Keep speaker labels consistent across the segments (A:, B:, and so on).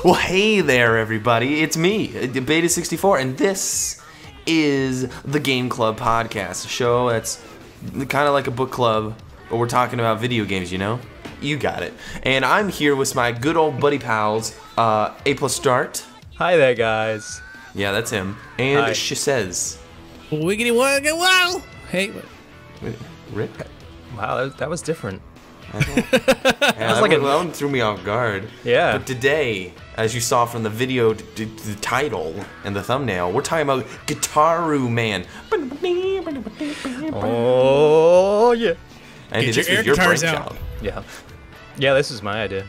A: Well, hey there, everybody. It's me, Beta64, and this is the Game Club Podcast, a show that's kind of like a book club, but we're talking about video games, you know? You got it. And I'm here with my good old buddy pals, a+start.
B: Hi there, guys.
A: Yeah, that's him. And
B: Hi.
A: she says...
C: Wiggity wugga wow! Hey,
A: Wait, Rick?
B: Wow, that was different.
A: That one threw me off guard.
B: Yeah.
A: But today, as you saw from the video, the title and the thumbnail, we're talking about Gitaroo, man.
B: Oh, yeah.
A: And
C: Get
A: this
C: your
A: was
C: air
A: your
C: guitars
A: brainchild.
C: out.
B: Yeah. Yeah, this is my idea.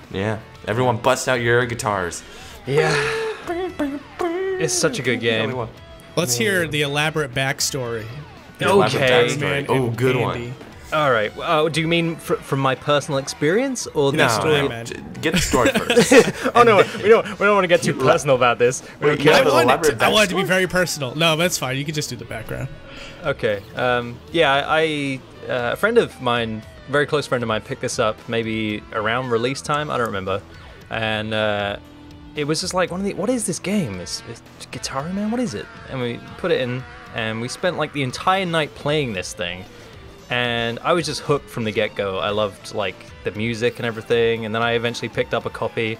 A: Yeah. Everyone bust out your air guitars.
B: Yeah. It's such a good game.
C: Let's hear the elaborate backstory.
B: Okay.
A: Oh, good one.
B: All right. Do you mean from my personal experience or the
A: No,
B: story?
C: man.
A: Get the story first.
B: Oh no, we don't want to get too personal about this.
A: Wait,
C: I
A: the
C: want
A: elaborate
C: it to be
A: backstory?
C: very personal. No, that's fine. You can just do the background.
B: Okay. Yeah, a friend of mine, very close friend of mine, picked this up maybe around release time. I don't remember, and it was just like what is this game? It's Gitaroo, man. What is it? And we put it in, and we spent like the entire night playing this thing. And I was just hooked from the get-go. I loved like the music and everything, and then I eventually picked up a copy.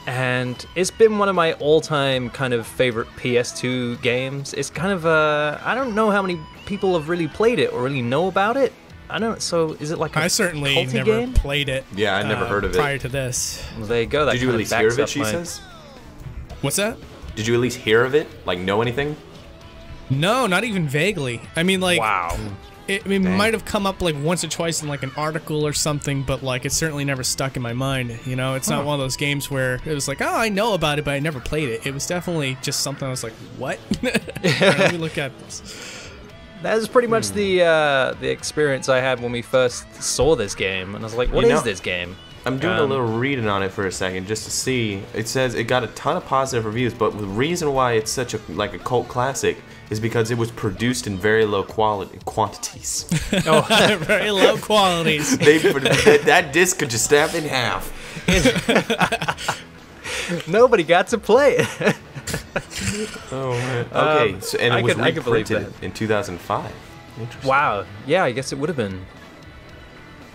B: And it's been one of my all-time kind of favorite PS2 games. It's kind of I don't know how many people have really played it or really know about it. I don't. So is it like a
C: I certainly
B: culty
C: never
B: game?
C: played it.
A: Yeah, I never heard of it.
C: Prior to this.
B: Well, there you go. That
A: Did you at
B: kind
A: least
B: of
A: hear
B: backs
A: of it,
B: up
A: she
B: my-
A: says?
C: What's that?
A: Did you at least hear of it? Like, know anything?
C: No, not even vaguely. I mean, like,
B: Wow.
C: it might have come up like once or twice in like an article or something, but like it certainly never stuck in my mind. You know, it's not one of those games where it was like, oh, I know about it, but I never played it. It was definitely just something I was like, what? Alright, let me look at this.
B: That was pretty much the experience I had when we first saw this game, and I was like, "What is this game?"
A: I'm doing a little reading on it for a second just to see. It says it got a ton of positive reviews, but the reason why it's such a cult classic is because it was produced in very low quantities.
C: Very low qualities.
A: That disc could just snap in half.
B: Nobody got to play it.
A: Oh man. Okay, and it was
B: I could believe
A: reprinted
B: that.
A: in 2005. Interesting.
B: Wow. Yeah, I guess it would have been.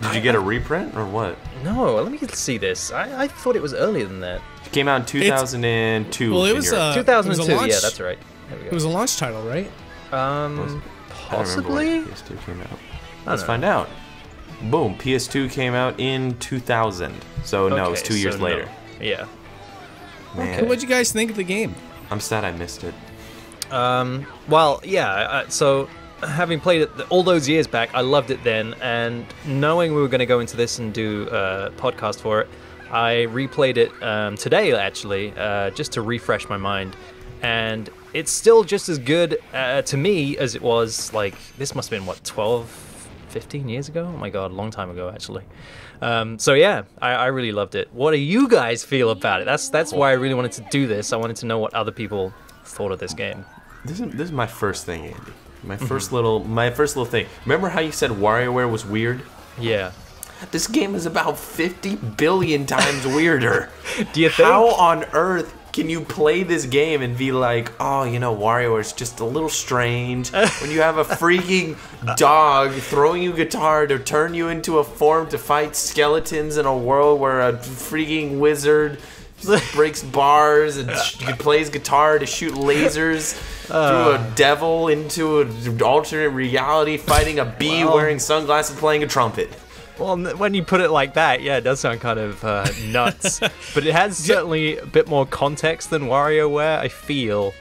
A: Did you get a reprint or what?
B: No, let me see this. I thought it was earlier than that.
A: It came out in 2002.
C: Well, it
A: in
C: was
A: Europe.
B: 2002.
C: launch-
B: Yeah, that's right. There we
C: It
B: go.
C: was a launch title, right?
A: I don't remember
B: Possibly.
A: when PS2 came out.
B: I
A: Let's
B: don't
A: find out. Boom, PS2 came out in 2000. So no, it's 2 years
B: so no.
A: later.
B: Yeah.
A: Man,
C: What'd you guys think of the game?
A: I'm sad I missed it.
B: Well, yeah. So, having played it all those years back, I loved it then, and knowing we were going to go into this and do a podcast for it, I replayed it today actually, just to refresh my mind, and it's still just as good to me as it was. Like, this must have been what, 12, 15 years ago? Oh my god, a long time ago actually. So yeah, I really loved it. What do you guys feel about it? That's why I really wanted to do this. I wanted to know what other people thought of this game.
A: This is my first thing, Andy. My first little thing. Remember how you said WarioWare was weird?
B: Yeah.
A: This game is about 50 billion times weirder.
B: Do you think?
A: How on earth can you play this game and be like, oh, you know, WarioWare is just a little strange when you have a freaking dog throwing you a guitar to turn you into a form to fight skeletons in a world where a freaking wizard breaks bars and plays guitar to shoot lasers through a devil into an alternate reality, fighting a bee wearing sunglasses playing a trumpet.
B: Well, when you put it like that, yeah, it does sound kind of nuts. But it has certainly a bit more context than WarioWare. I feel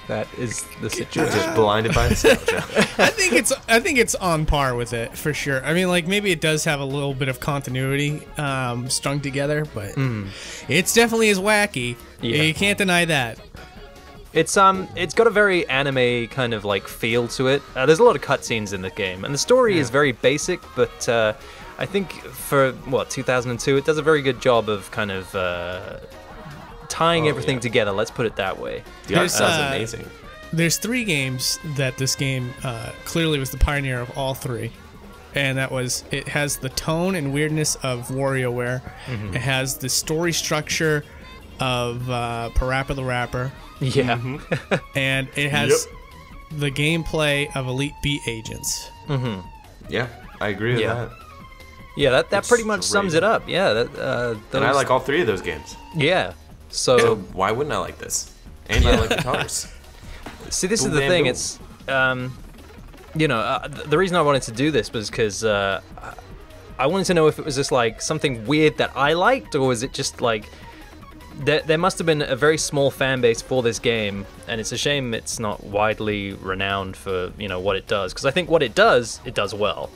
B: that is the situation.
A: Just blinded by nostalgia.
C: I think it's on par with it for sure. I mean, like, maybe it does have a little bit of continuity strung together, but it's definitely as wacky.
B: Yeah.
C: You can't deny that.
B: It's got a very anime kind of like feel to it. There's a lot of cutscenes in the game, and the story is very basic, but I think for 2002, it does a very good job of kind of tying everything together. Let's put it that way.
A: The art
C: There's,
A: sounds amazing.
C: There's 3 games that this game clearly was the pioneer of all 3. And that was, it has the tone and weirdness of WarioWare. It has the story structure of Parappa the Rapper,
B: Yeah.
C: and it has the gameplay of Elite Beat Agents.
A: Yeah, I agree with that.
B: Yeah, that pretty much
A: Straight
B: sums it up. Yeah,
A: And I like all 3 of those games.
B: Yeah.
A: So
B: So
A: why wouldn't I like this? And I like guitars.
B: see, this
A: Boom,
B: is the
A: bam,
B: thing.
A: boom.
B: It's the reason I wanted to do this was because I wanted to know if it was just like something weird that I liked, or was it just like there must have been a very small fan base for this game, and it's a shame it's not widely renowned for what it does. Because I think what it does well.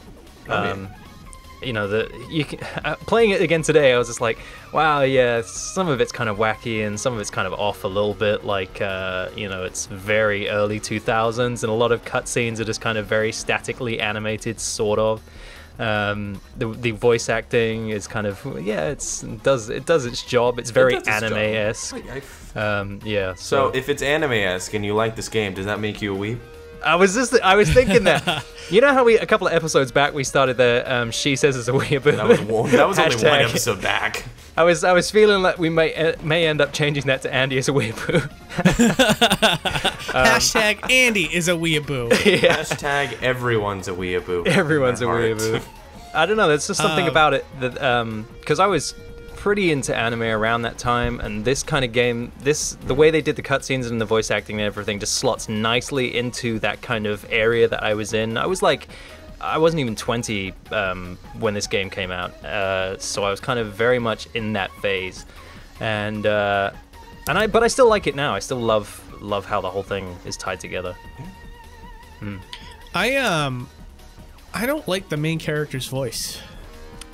B: Playing it again today, I was just like, wow, yeah, some of it's kind of wacky and some of it's kind of off a little bit. Like, it's very early 2000s, and a lot of cutscenes are just kind of very statically animated, sort of. The voice acting is kind of it does its job. It's very anime-esque.
A: So if it's anime-esque and you like this game, does that make you a weeb?
B: I was thinking that. You know how a couple of episodes back we started the she says it's a weeaboo.
A: That was only one episode back.
B: I was feeling like we may end up changing that to Andy is a weeaboo.
C: Hashtag Andy is a weeaboo.
B: Yeah.
A: Hashtag everyone's a weeaboo.
B: Everyone's a weeaboo. I don't know. There's just something about it that because I was pretty into anime around that time, and this kind of game, the way they did the cutscenes and the voice acting and everything just slots nicely into that kind of area that I was in. I wasn't even 20 when this game came out, so I was kind of very much in that phase, but I still like it now. I still love how the whole thing is tied together.
C: I don't like the main character's voice.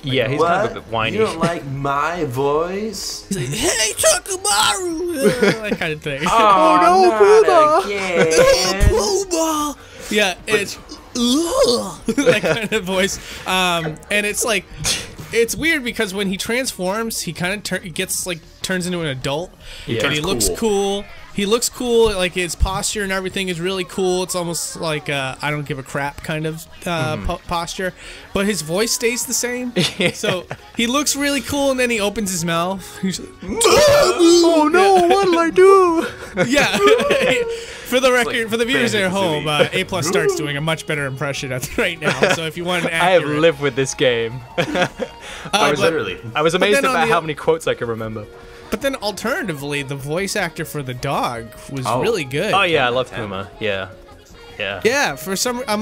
B: Yeah, he's kind of a bit whiny.
A: You don't like my voice?
C: He's like, hey, Takamaru! That kind of thing.
A: Oh, no,
C: Puma! Yeah, it's that kind of voice. And it's like, it's weird because when he transforms, he kind of turns into an adult.
B: Yeah.
C: And he looks cool. He looks cool, like his posture and everything is really cool. It's almost like I don't give a crap kind of posture, but his voice stays the same. So he looks really cool, and then he opens his mouth. He's like,
B: oh no, what did I do?
C: Yeah. For the record, for the viewers at home, a+start's doing a much better impression right now. So if you want an accurate,
B: I have lived with this game. I was amazed about how many quotes I could remember.
C: But then alternatively, the voice actor for the dog was really good.
B: Oh yeah, I love Puma. Yeah.
C: Yeah, for some, I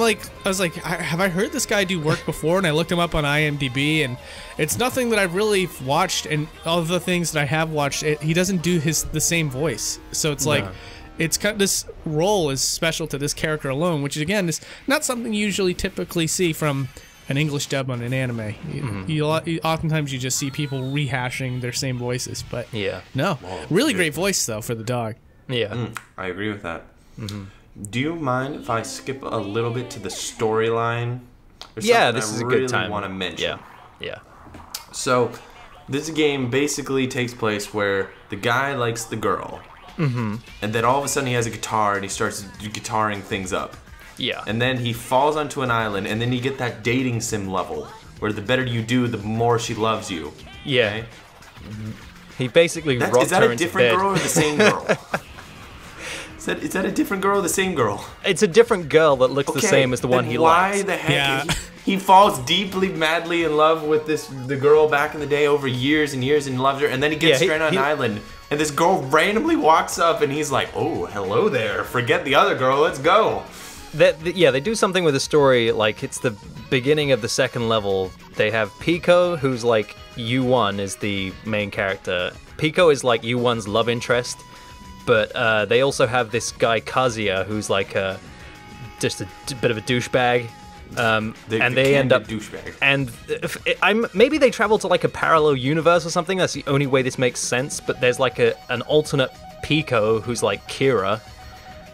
C: was like, have I heard this guy do work before? And I looked him up on IMDb, and it's nothing that I've really watched. And all the things that I have watched, he doesn't do the same voice. So it's like, it's kind of, this role is special to this character alone, which again is not something you usually typically see from an English dub on an anime. Oftentimes you just see people rehashing their same voices, but really great voice though for the dog.
B: Yeah,
A: I agree with that. Do you mind if I skip a little bit to the storyline?
B: Yeah, this is a good time.
A: I really want to mention.
B: Yeah.
A: So, this game basically takes place where the guy likes the girl, and then all of a sudden he has a guitar and he starts guitaring things up.
B: Yeah.
A: And then he falls onto an island, and then you get that dating sim level, where the better you do, the more she loves you.
B: Yeah.
A: Okay?
B: He basically rocked her into bed.
A: Is that a different girl or the same girl? Is that a different girl or the same girl?
B: It's a different girl that looks the same as the one he likes.
A: Why the heck? He falls deeply, madly in love with the girl back in the day over years and years and loves her, and then he gets stranded on an island, and this girl randomly walks up, and he's like, oh, hello there. Forget the other girl. Let's go.
B: They do something with the story, like it's the beginning of the second level. They have Pico, who's like U1 is the main character. Pico is like U1's love interest, but they also have this guy Kazuya, who's like just a bit of a douchebag. And they end up
A: douchebag.
B: And maybe they travel to like a parallel universe or something. That's the only way this makes sense. But there's like an alternate Pico who's like Kira.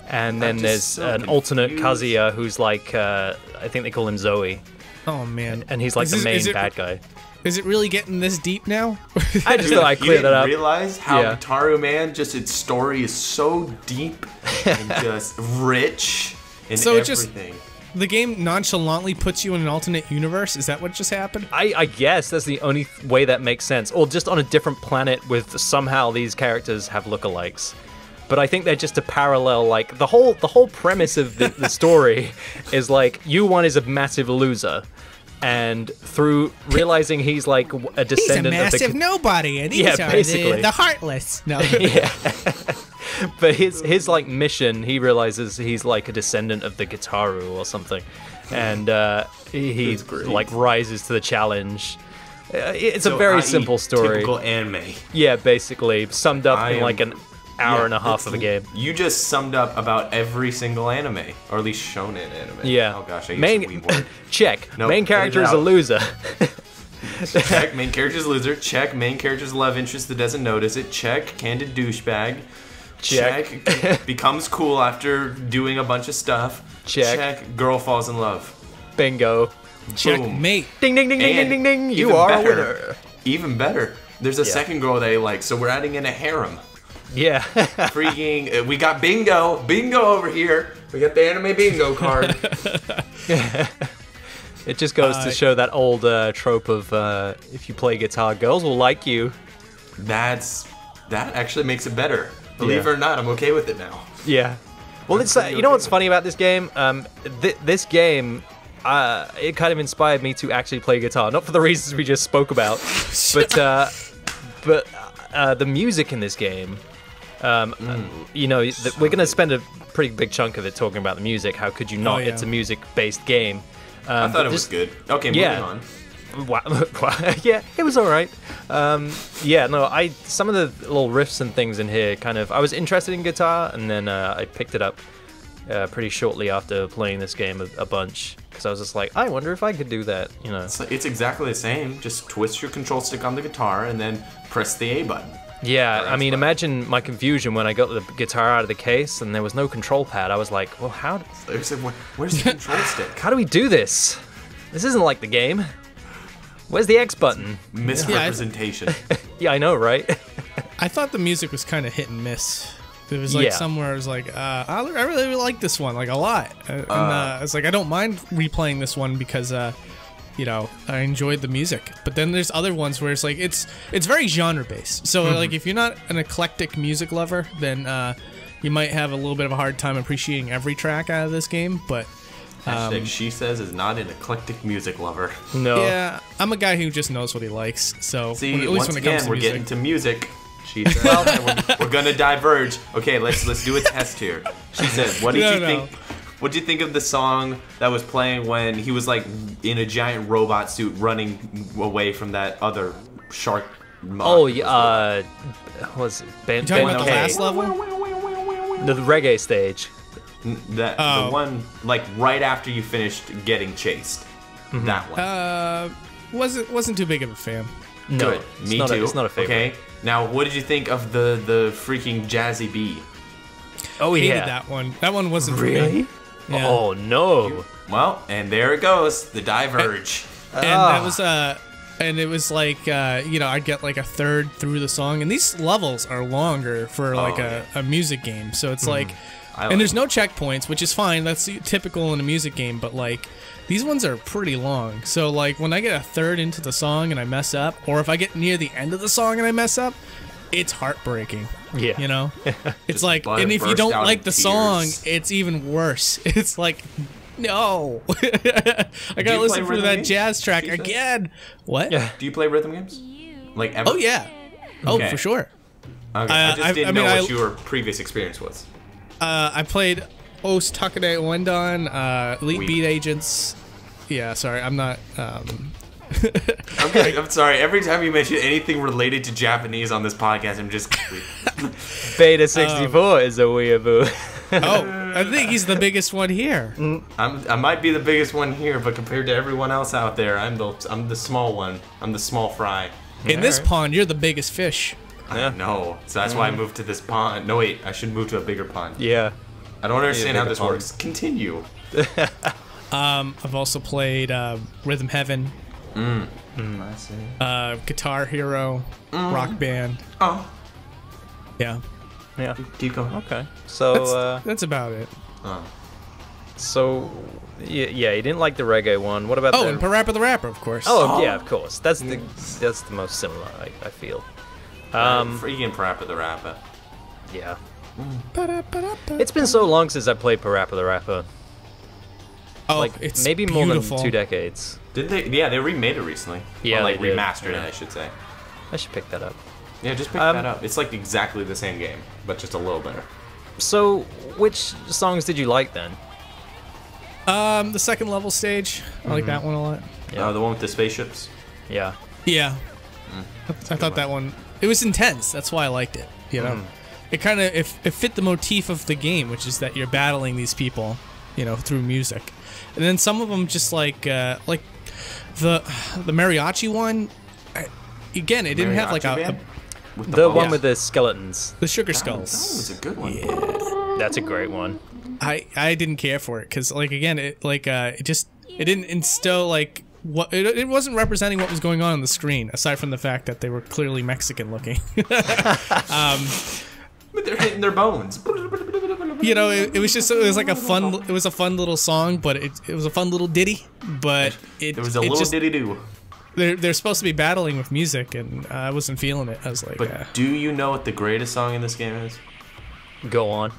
B: And then there's an alternate Kazuya who's like, I think they call him Zoe.
C: Oh, man.
B: And he's like the main bad guy.
C: Is it really getting this deep now?
B: I just thought I'd clear that up.
A: You didn't realize how Gitaroo, man, just its story is so deep and just rich in everything.
C: the game nonchalantly puts you in an alternate universe? Is that what just happened?
B: I guess that's the only way that makes sense. Or just on a different planet with somehow these characters have lookalikes. But I think they're just to parallel, like, the whole premise of the story is, like, U1 is a massive loser. And through realizing he's, like, a descendant
C: he's a massive
B: of the...
C: nobody, and these are
B: basically.
C: the heartless. No.
B: Yeah. But his like mission, he realizes he's like a descendant of the Gitaroo or something, and he like rises to the challenge. It's a very simple story.
A: Typical anime.
B: Yeah, basically summed up in like an hour and a half of a game.
A: You just summed up about every single anime, or at least shonen anime.
B: Yeah.
A: Oh gosh, I used to word.
B: Check.
A: Nope,
B: main character
A: edit it
B: is a
A: out.
B: loser.
A: Check. Main character's loser. Check. Main character's love interest that doesn't notice it. Check. Candid douchebag. Check. Becomes cool after doing a bunch of stuff.
B: Check.
A: Girl falls in love.
B: Bingo.
C: Checkmate.
B: Ding ding ding ding ding ding ding. You are a winner.
A: Even better. There's a second girl that I like, so we're adding in a harem.
B: Yeah.
A: Freaking, we got bingo over here. We got the anime bingo card.
B: It just goes to show that old trope of if you play guitar, girls will like you.
A: That actually makes it better. Believe it or not, I'm okay with it now.
B: Yeah. Well, it's you know what's funny about this game? This game, it kind of inspired me to actually play guitar. Not for the reasons we just spoke about, but the music in this game. You know, we're gonna spend a pretty big chunk of it talking about the music. How could you not?
C: Oh, yeah.
B: It's a music-based game.
A: I thought it was good. Okay, moving on.
B: Yeah, it was all right. Yeah, no, some of the little riffs and things in here kind of... I was interested in guitar, and then I picked it up pretty shortly after playing this game a bunch, because I was just like, I wonder if I could do that, you know.
A: It's exactly the same. Just twist your control stick on the guitar and then press the A button.
B: Yeah, I mean, imagine my confusion when I got the guitar out of the case and there was no control pad. I was like, well,
A: Where's the control stick?
B: how do we do this? This isn't like the game. Where's the X button?
A: Misrepresentation.
B: Yeah, I know, right?
C: I thought the music was kind of hit and miss. There was like somewhere I was like, I really like this one, like a lot. And I was like, I don't mind replaying this one because, you know, I enjoyed the music. But then there's other ones where it's like it's very genre based. So like if you're not an eclectic music lover, then you might have a little bit of a hard time appreciating every track out of this game. But
A: Hashtag she says is not an eclectic music lover.
B: No.
C: yeah, I'm a guy who just knows what he likes. So
A: See,
C: at least
A: once
C: when it
A: again,
C: comes to
A: we're
C: music.
A: getting to music. She says, well, we're gonna diverge. Okay, let's do a test here. She says, what did you think? What did you think of the song that was playing when he was like in a giant robot suit running away from that other shark?
B: Oh, yeah. Was it
C: You talking about the
B: K?
C: last level?
B: The reggae stage.
A: The one like right after you finished getting chased. That one.
C: Wasn't too big of a fan.
B: No,
A: Good. Me
B: not
A: too.
B: It's not a favorite.
A: Okay. Now, what did you think of the freaking jazzy bee?
B: Oh,
C: Hated
B: yeah.
C: that one. That one wasn't for
B: Really?
C: me. Yeah.
B: Oh, no.
A: Well, and there it goes, the diverge.
C: And that was and it was like you know, I'd get like a third through the song, and these levels are longer for like a music game, so it's like and there's no checkpoints, which is fine, that's typical in a music game, but like these ones are pretty long. So like when I get a third into the song and I mess up, or if I get near the end of the song and I mess up, it's heartbreaking.
B: Yeah.
C: You know? It's
A: Just
C: like,
A: blood
C: and if you
A: burst
C: don't
A: out
C: like
A: in
C: the song,
A: tears.
C: it's even worse. It's like, no. I gotta
A: you
C: listen
A: play
C: for that
A: rhythm
C: jazz track
A: games?
C: again. What?
B: Yeah.
A: Do you play rhythm games? Like ever?
C: Oh, yeah. Oh,
A: Okay.
C: for sure.
A: Okay. I just didn't know
C: I
A: what your previous experience was.
C: I played Os Takane Wendan, Elite
A: Weep.
C: Beat Agents. Yeah, sorry, I'm not.
A: I'm sorry. Every time you mention anything related to Japanese on this podcast, I'm just.
B: Beta 64 is a weeaboo.
C: Oh, I think he's the biggest one here.
A: I might be the biggest one here, but compared to everyone else out there, I'm the small one. I'm the small fry.
C: In this pond, you're the biggest fish.
A: I know. So that's why I moved to this pond. No, wait. I should move to a bigger pond.
B: Yeah.
A: I don't understand how
B: bigger
A: this
B: pond.
A: works. Continue.
C: I've also played Rhythm Heaven,
A: I see.
C: Guitar Hero, Rock Band.
A: Oh,
C: Yeah,
B: Yeah.
A: keep going.
B: Okay. So,
C: that's about it.
B: So, yeah, you didn't like the reggae one. What about
C: and Parappa the Rapper, of course.
B: Oh, yeah, of course. That's the most similar, I feel.
A: Freaking Parappa the Rapper.
B: Yeah. It's been so long since I played Parappa the Rapper.
C: Oh,
B: Like,
C: it's
B: maybe
C: beautiful.
B: more than 2 decades.
A: Did they? Yeah, they remade it recently.
B: Yeah,
A: Or, like
B: they did.
A: remastered it,
B: Yeah.
A: I should say.
B: I should pick that up.
A: Yeah, just pick that up. It's like exactly the same game, but just a little better.
B: So, which songs did you like then?
C: The second level stage. I like that one a lot.
B: Yeah.
A: The one with the spaceships.
B: Yeah.
C: Yeah. I thought that one, it was intense. That's why I liked it. You know, it kind of it fit the motif of the game, which is that you're battling these people, you know, through music. And then some of them just like the mariachi one. Again, it didn't have like
A: Mariachi band? With
B: The
A: bows?
B: one with the skeletons.
C: the sugar
A: That one
C: skulls.
A: was a good one.
B: That's a great one.
C: I didn't care for it because like again it didn't instill like what it wasn't representing what was going on the screen aside from the fact that they were clearly Mexican looking.
A: But they're hitting their bones.
C: You know, it was like a fun little song, but it was a fun little ditty, but
A: There was a little
C: just,
A: ditty do.
C: they're supposed to be battling with music, and I wasn't feeling it. I was like,
A: But do you know what the greatest song in this game is?
B: Go on.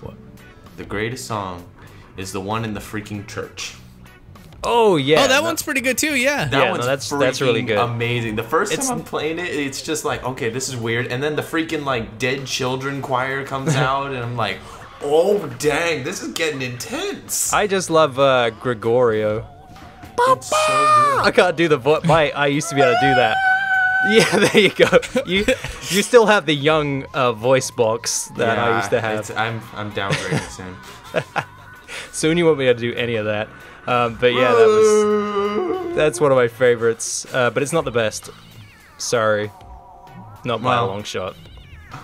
A: The greatest song is the one in the freaking church.
B: Oh, yeah.
C: oh, that one's pretty good too. Yeah.
A: That
B: Yeah, no,
A: one's
B: that's really
A: freaking
B: good.
A: amazing. The first
B: It's-
A: time I'm playing it, it's just like, okay, this is weird. And then the freaking like dead children choir comes out, and I'm like, oh dang, this is getting intense.
B: I just love Gregorio.
A: It's so good.
B: I can't do the voice. I used to be able to do that. Yeah, there you go. You still have the young voice box that I used to have.
A: I'm downgrading soon.
B: Soon you won't be able to do any of that. But yeah, that's one of my favorites. But it's not the best. Sorry, not by a
A: Well.
B: long shot.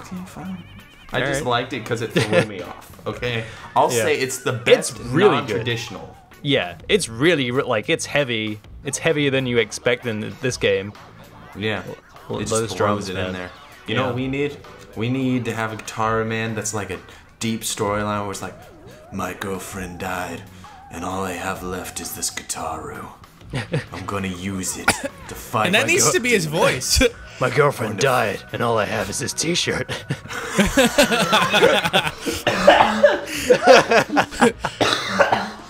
A: Okay, fine. I just
B: Alright.
A: liked it because it threw me off. Okay, I'll
B: Yeah.
A: say it's the best
B: It's really good.
A: non-traditional.
B: Yeah, it's really like it's heavy. It's heavier than you expect in this game.
A: Yeah,
B: Well,
A: it
B: those
A: just throws
B: drums,
A: it
B: man.
A: in there. You know
B: Yeah.
A: what we need? We need to have a Gitaroo man that's like a deep storyline where it's like, my girlfriend died, and all I have left is this Gitaroo. I'm gonna use it to fight.
C: And that
A: my
C: needs to be his voice.
B: My girlfriend died, and all I have is this T-shirt.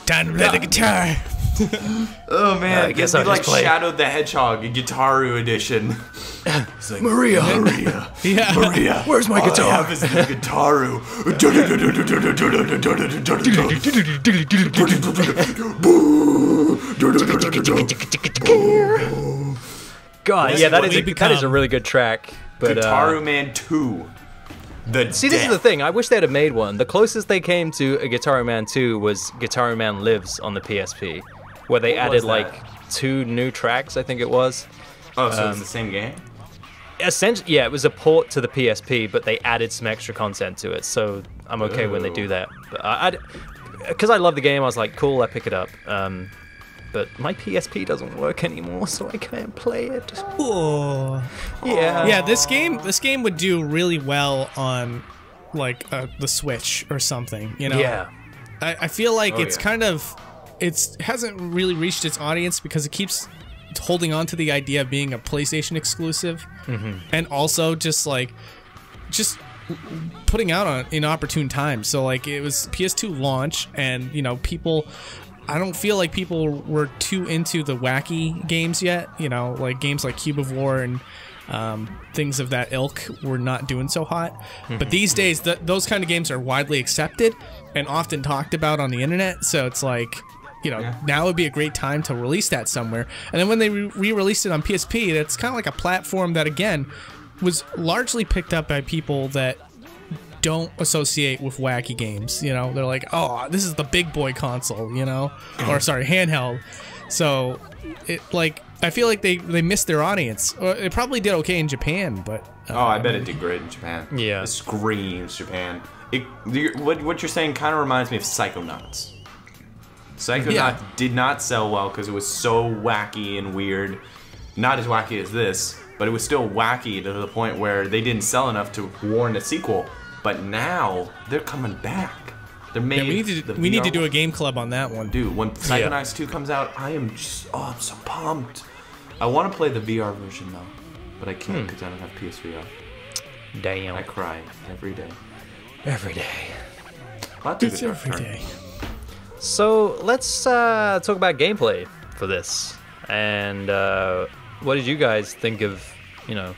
C: Time to play the guitar.
A: Oh man,
B: I guess
A: he
B: I'll
A: like
B: just play.
A: Shadow the Hedgehog, a Gitaroo edition. It's like,
B: Maria,
A: Maria,
C: Yeah.
A: Maria,
B: Where's my
A: all
B: guitar?
A: I have is the Gitaroo.
B: God, yeah, that is
C: we
B: a really good track. But
A: Gitaroo Man 2.
B: see, this is the thing. I wish they'd have made one. The closest they came to a Gitaroo Man 2 was Gitaroo Man Lives on the PSP, where they
A: What
B: added
A: was
B: like
A: that?
B: 2 new tracks. I think it was.
A: Oh, so it's the same game?
B: Essentially, yeah, it was a port to the PSP, but they added some extra content to it. So I'm okay when they do that. But because I love the game, I was like, cool, I pick it up. But my PSP doesn't work anymore, so I can't play it.
C: Oh.
B: Yeah.
C: Yeah, this game would do really well on like the Switch or something, you know.
B: Yeah.
C: I feel like
A: Oh,
C: it's
A: yeah.
C: kind of hasn't really reached its audience because it keeps holding on to the idea of being a PlayStation exclusive, and also just putting out on inopportune times. So like it was PS2 launch, and you know people. I don't feel like people were too into the wacky games yet. You know, like games like Cube of War and things of that ilk were not doing so hot. But these days, those kind of games are widely accepted and often talked about on the internet. So it's like, you know, now would be a great time to release that somewhere. And then when they re-released it on PSP, that's kind of like a platform that, again, was largely picked up by people that don't associate with wacky games. You know, they're like, oh, this is the big boy console, you know, or sorry, handheld. So it like I feel like they missed their audience. It probably did okay in Japan, but
A: Oh, I bet it did great in Japan.
B: Yeah.
A: It screams Japan. What you're saying kind of reminds me of Psychonauts. Psychonauts
C: Yeah.
A: did not sell well because it was so wacky and weird. Not as wacky as this, but it was still wacky to the point where they didn't sell enough to warrant a sequel. But now they're coming back. They're made.
C: Yeah, we need to do a game club on that one.
A: Dude, when Psychonauts 2 comes out, I'm so pumped. I want to play the VR version though, but I can't because I don't have PSVR.
B: Damn.
A: I cry every day.
B: Every day.
C: It's every day.
B: So let's talk about gameplay for this. And what did you guys think of,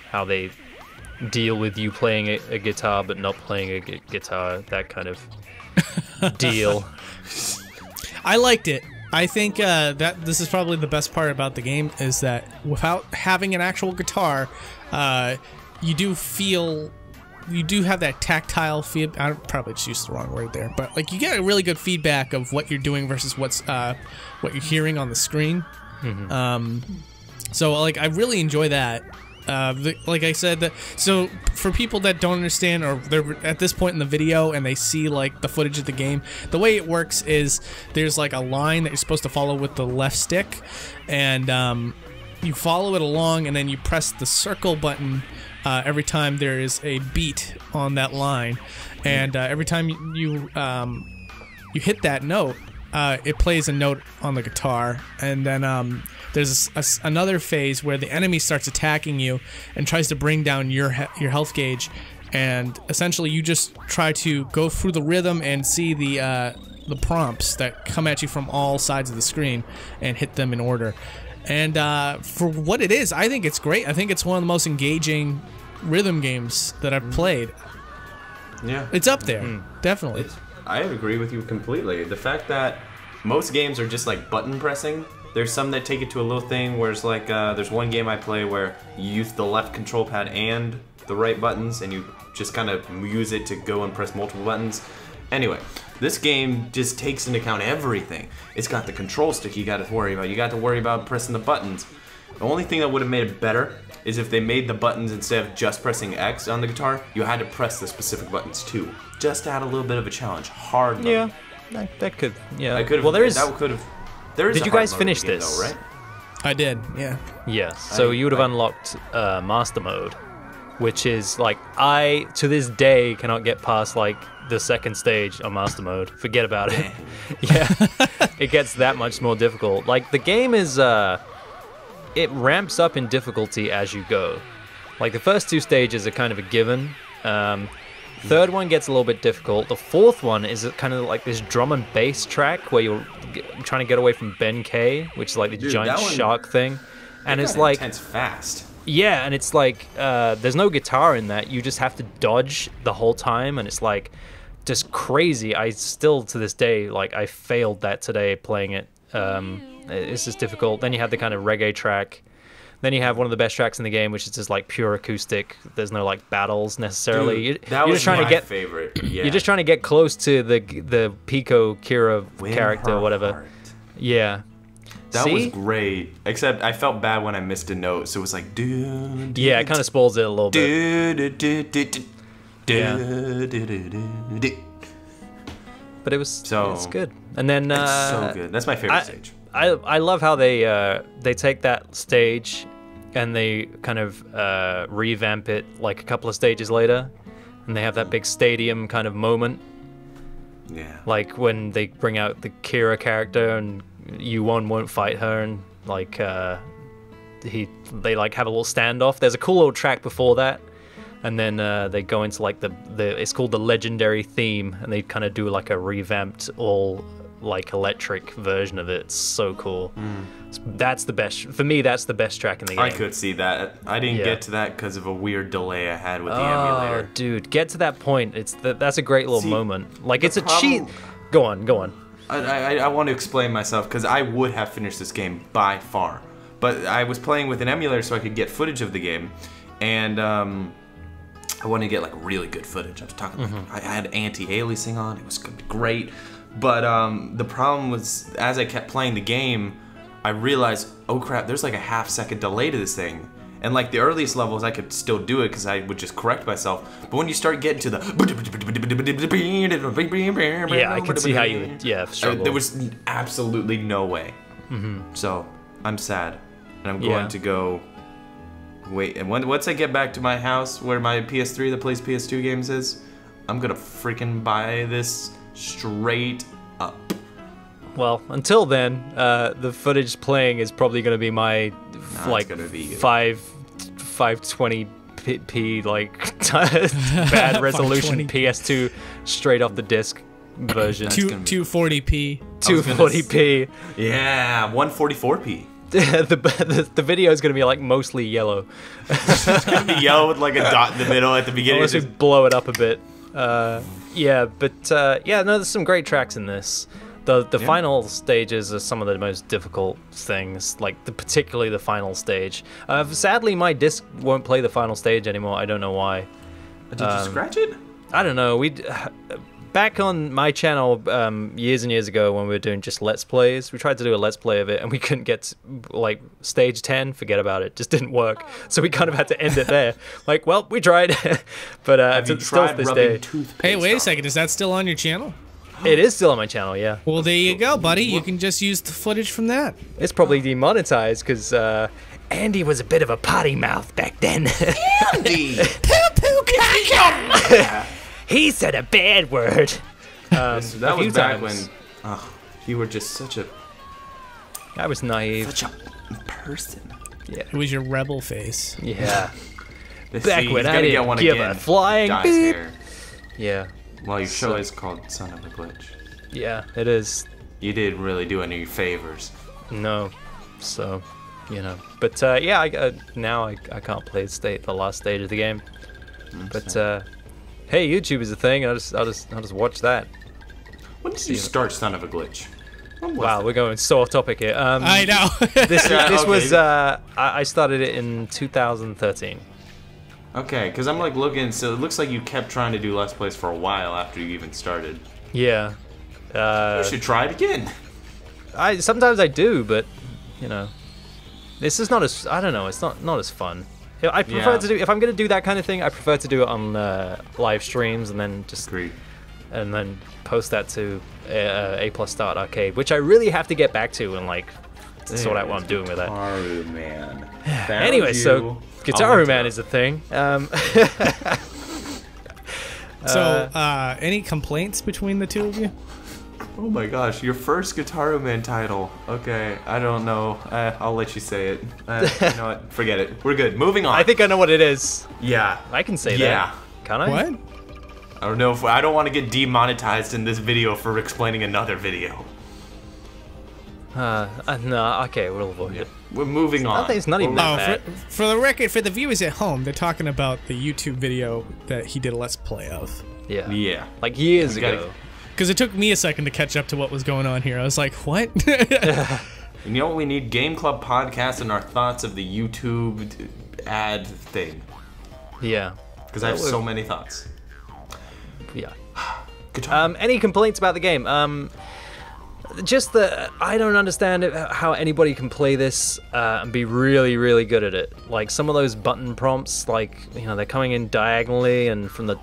B: how they deal with you playing a guitar but not playing a guitar, that kind of deal?
C: I liked it. I think that this is probably the best part about the game is that without having an actual guitar, you do have that tactile feel. I probably just used the wrong word there, but like you get a really good feedback of what you're doing versus what you're hearing on the screen. So like I really enjoy that. Like I said, so for people that don't understand or they're at this point in the video and they see like the footage of the game, the way it works is there's like a line that you're supposed to follow with the left stick, and you follow it along, and then you press the circle button every time there is a beat on that line, and every time you hit that note, it plays a note on the guitar, and then there's another phase where the enemy starts attacking you and tries to bring down your health gauge, and essentially you just try to go through the rhythm and see the prompts that come at you from all sides of the screen and hit them in order. And for what it is, I think it's great. I think it's one of the most engaging rhythm games that I've played.
A: Yeah.
C: It's up there, definitely.
A: I agree with you completely. The fact that most games are just like button pressing. There's some that take it to a little thing where it's like, there's one game I play where you use the left control pad and the right buttons, and you just kind of use it to go and press multiple buttons. Anyway, this game just takes into account everything. It's got the control stick you got to worry about. You got to worry about pressing the buttons. The only thing that would have made it better is if they made the buttons, instead of just pressing X on the guitar, you had to press the specific buttons too. Just to add a little bit of a challenge. Hard mode.
B: Yeah, that could, yeah.
A: I could have,
B: well, there is...
A: That could have...
B: Did you guys finish this?
A: Though, right?
C: I did, yeah.
B: Yes. So you would have unlocked Master Mode, which is like to this day cannot get past like the second stage on Master Mode. Forget about it. Yeah, it gets that much more difficult. Like the game is, it ramps up in difficulty as you go. Like the first two stages are kind of a given. Third one gets a little bit difficult. The fourth one is kind of like this drum and bass track where you're trying to get away from Ben K, which is like the giant shark thing. And it's like
A: intense fast.
B: Yeah, and it's like there's no guitar in that. You just have to dodge the whole time, and it's like just crazy. I still to this day like I failed that today playing it. It's just difficult. Then you have the kind of reggae track. Then you have one of the best tracks in the game, which is just like pure acoustic. There's no like battles necessarily.
A: Dude, that was my favorite. Yeah.
B: You're just trying to get close to the Pico Kira character, or whatever.
A: Heart.
B: Yeah.
A: That was great. Except I felt bad when I missed a note, so it was like
B: yeah, it kind of spoils it a little bit. But it's good. And then
A: it's so good. That's my favorite stage.
B: I love how they take that stage and they kind of revamp it like a couple of stages later, and they have that big stadium kind of moment.
A: Yeah.
B: Like when they bring out the Kira character and Yu-Won won't fight her, and like they like have a little standoff. There's a cool little track before that, and then they go into like the it's called the legendary theme, and they kind of do like a revamped all like electric version of it. It's so cool. That's the best for me. That's the best track in the game.
A: I could see that. I didn't get to that because of a weird delay I had with the emulator.
B: Dude, get to that point. That's a great little moment. Like it's a cheat. Go on.
A: I want to explain myself because I would have finished this game by far, but I was playing with an emulator so I could get footage of the game, and I wanted to get like really good footage. I was talking like I had anti-aliasing on. It was gonna be great. But the problem was, as I kept playing the game, I realized, oh crap, there's like a half-second delay to this thing. And like the earliest levels, I could still do it because I would just correct myself. But when you start getting to the...
B: Yeah, I can see how you would, struggle.
A: There was absolutely no way. So, I'm sad. And I'm going to go... Wait, and once I get back to my house where my PS3 that plays PS2 games is, I'm gonna freaking buy this Straight up.
B: Well, until then, the footage playing is probably going to be my like
A: gonna be
B: 520p like bad resolution
C: 520.
B: PS2 straight off the disc version.
C: 240p.
B: 240p.
A: Yeah, 144p.
B: The video is going to be like mostly yellow.
A: It's gonna be yellow with like a dot in the middle at the beginning.
B: Unless we blow it up a bit. Yeah, no, there's some great tracks in this. The final stages are some of the most difficult things, like particularly the final stage. Sadly, my disc won't play the final stage anymore. I don't know why.
A: Did you scratch it?
B: I don't know. Back on my channel years and years ago when we were doing just Let's Plays, we tried to do a Let's Play of it and we couldn't get to, like stage 10, forget about it, just didn't work. So we kind of had to end it there. Like, well, we tried. But
A: Have you
B: still to
A: tried
B: this
A: rubbing
B: day.
A: toothpaste
C: Hey, wait a
A: on
C: second. Is that still on your channel?
B: It is still on my channel, yeah.
C: Well, there you go, buddy. You can just use the footage from that.
B: It's probably demonetized because Andy was a bit of a potty mouth back then.
A: Andy!
B: He said a bad word.
A: That
B: a
A: was
B: few
A: back
B: times.
A: when you were just such a
B: I was naive.
A: person.
B: Yeah.
C: It was your rebel face.
B: Yeah.
A: Let's
B: Back
A: see,
B: when
A: he's
B: I
A: gonna
B: didn't
A: get one
B: give
A: again.
B: a flying
A: Dye his
B: beep.
A: hair.
B: Yeah.
A: Well, your show
B: So-
A: is called Son of a Glitch.
B: Yeah, it is.
A: You did really do any favors.
B: No. So, you know. But yeah, now I can't play the last stage of the game. But hey, YouTube is a thing. I'll just watch that.
A: When did you start Son of a Glitch? When was
B: Wow,
A: that?
B: we're going so off topic here.
C: I know.
B: This
A: okay.
B: was I started it in 2013.
A: Okay, because I'm like looking, so it looks like you kept trying to do Let's Plays for a while after you even started.
B: Yeah.
A: You should try it again.
B: Sometimes I do, but you know, this is not as I don't know. It's not as fun. I prefer
A: Yeah.
B: to do if I'm gonna do that kind of thing. I prefer to do it on live streams and then just
A: Agreed.
B: and then post that to a+start arcade, which I really have to get back to and like sort out what I'm doing with that.
A: Gitaroo Man.
B: Anyway, so Gitaroo Man is a thing.
C: So, any complaints between the two of you?
A: Oh my gosh, your first Gitaroo Man title. Okay, I don't know. I'll let you say it. You know what? Forget it. We're good. Moving on.
B: I think I know what it is.
A: Yeah.
B: I can say
A: Yeah.
B: that. Can I?
C: What?
A: I don't know if I don't want to get demonetized in this video for explaining another video.
B: No, okay, we'll avoid it.
A: We're moving on.
B: think it's not even
A: We're-
B: that
C: Oh, for the record, for the viewers at home, they're talking about the YouTube video that he did a Let's Play of.
B: Yeah.
A: Yeah.
B: Like years
A: You gotta-
B: ago.
C: Because it took me a second to catch up to what was going on here. I was like, what?
A: You know what we need? Game Club podcast and our thoughts of the YouTube ad thing.
B: Yeah.
A: Because I have so many thoughts.
B: Yeah.
A: Guitar.
B: Any complaints about the game? Just that I don't understand how anybody can play this and be really, really good at it. Like some of those button prompts, like they're coming in diagonally and from the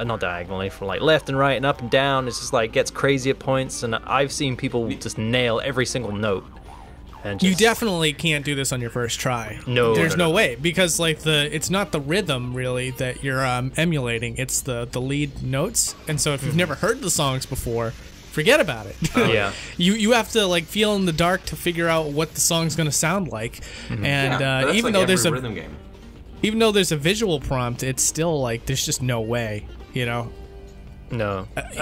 B: not diagonally, from like left and right and up and down. It's just like gets crazy at points, and I've seen people just nail every single note. And
C: You
B: just,
C: definitely can't do this on your first try.
B: No,
C: there's
B: no,
C: no way, because like it's not the rhythm really that you're emulating. It's the lead notes, and so if you've never heard the songs before, forget about it.
B: Yeah.
C: You have to like feel in the dark to figure out what the song's gonna sound like, and
A: Yeah, that's
C: even
A: like
C: though
A: every
C: there's a
A: rhythm game.
C: even though there's a visual prompt, it's still like there's just no way,
B: No.